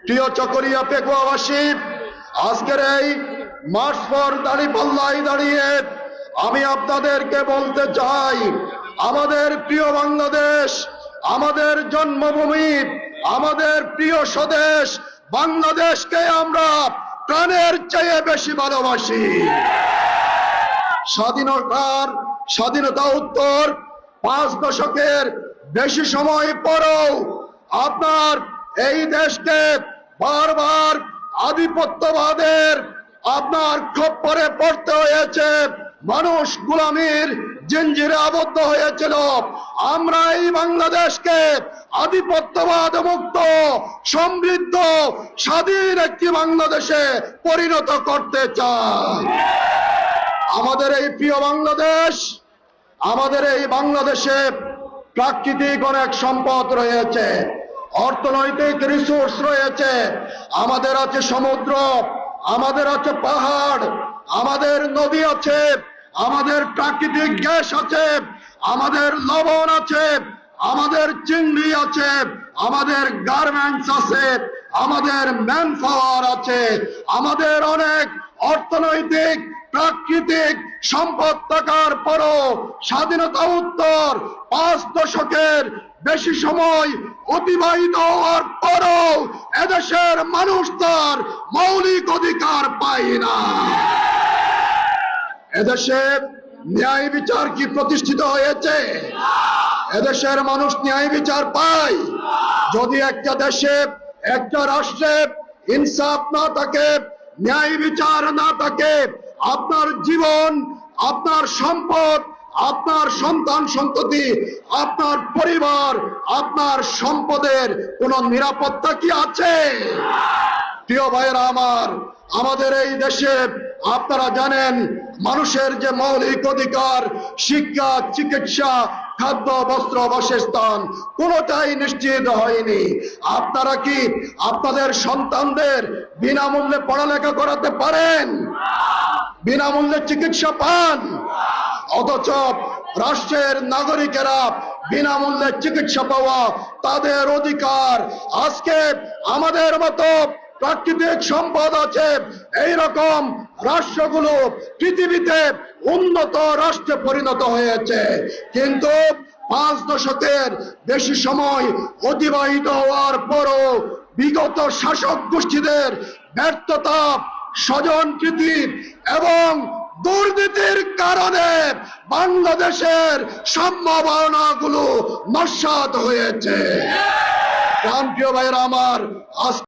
প্রিয় চকরিয়া পেকুয়াবাসী, আজকের এই মার্চ ফর দাঁড়িপাল্লায় দাঁড়িয়ে আমি আপনাদেরকে বলতে চাই, আমাদের প্রিয় বাংলাদেশ, আমাদের জন্মভূমি, আমাদের প্রিয় স্বদেশ বাংলাদেশকে আমরা প্রাণের চেয়ে বেশি ভালোবাসি। স্বাধীনতা উত্তর 5 দশকের বেশি সময় পরেও আপনার এই দেশকে বারবার আধিপত্যবাদের আপনার খপ্পরে পড়তে হয়েছে, মানুষ গোলামির জিঞ্জিরে আবদ্ধ হয়েছিল। আমরা এই বাংলাদেশকে আধিপত্যবাদ মুক্ত, সমৃদ্ধ, স্বাধীন একটি বাংলাদেশে পরিণত করতে চাই। আমাদের এই প্রিয় বাংলাদেশ, আমাদের এই বাংলাদেশে প্রাকৃতিক অনেক সম্পদ রয়েছে, অর্থনৈতিক রিসোর্স রয়েছে। আমাদের আছে সমুদ্র, আমাদের আছে পাহাড়, আমাদের নদী আছে, আমাদের প্রাকৃতিক গ্যাস আছে, আমাদের লবণ আছে, আমাদের চিংড়ি আছে, আমাদের গার্মেন্টস আছে, আমাদের ম্যান পাওয়ার আছে, আমাদের অনেক অর্থনৈতিক প্রাকৃতিক সম্পদ থাকার পরও স্বাধীনতা উত্তর 5 দশকের বেশি সময় অতিবাহিত হওয়ার পরও এদেশের মানুষ তার মৌলিক অধিকার পায় না। এদেশে ন্যায় বিচার কি প্রতিষ্ঠিত হয়েছে? এদেশের মানুষ ন্যায় বিচার পায়? যদি একটা দেশে, একটা রাষ্ট্রে ইনসাফ না থাকে, ন্যায় বিচার না থাকে, আপনার জীবন, আপনার সম্পদ, আপনার সন্তান সন্ততি, আপনার পরিবার, আপনার সম্পদের কোনো নিরাপত্তা কি আছে? প্রিয় ভাইয়েরা আমার, আমাদের এই দেশে আপনারা জানেন মানুষের যে মৌলিক অধিকার, শিক্ষা, চিকিৎসা, খাদ্য, বস্ত্র, বাসস্থান কোনোটাই নিশ্চিত হয়নি। আপনারা কি আপনাদের সন্তানদের বিনামূল্যে পড়ালেখা করাতে পারেন? বিনামূল্যে চিকিৎসা পান? অথচ রাষ্ট্রের নাগরিকেরা বিনামূল্যে চিকিৎসা পাওয়া তাদের অধিকার। আজকে আমাদের মতো প্রাকৃতিক সম্পদ আছে এইরকম রাষ্ট্রগুলো পৃথিবীতে উন্নত রাষ্ট্রে পরিণত হয়েছে, কিন্তু 5 দশকের বেশি সময় অতিবাহিত হওয়ার পরও বিগত শাসক গোষ্ঠীদের ব্যর্থতা, স্বজনপ্রীতি এবং দুর্নীতির কারণে বাংলাদেশের সম্ভাবনাগুলো নস্যাৎ হয়েছে। প্রিয় ভাইয়েরা আমার,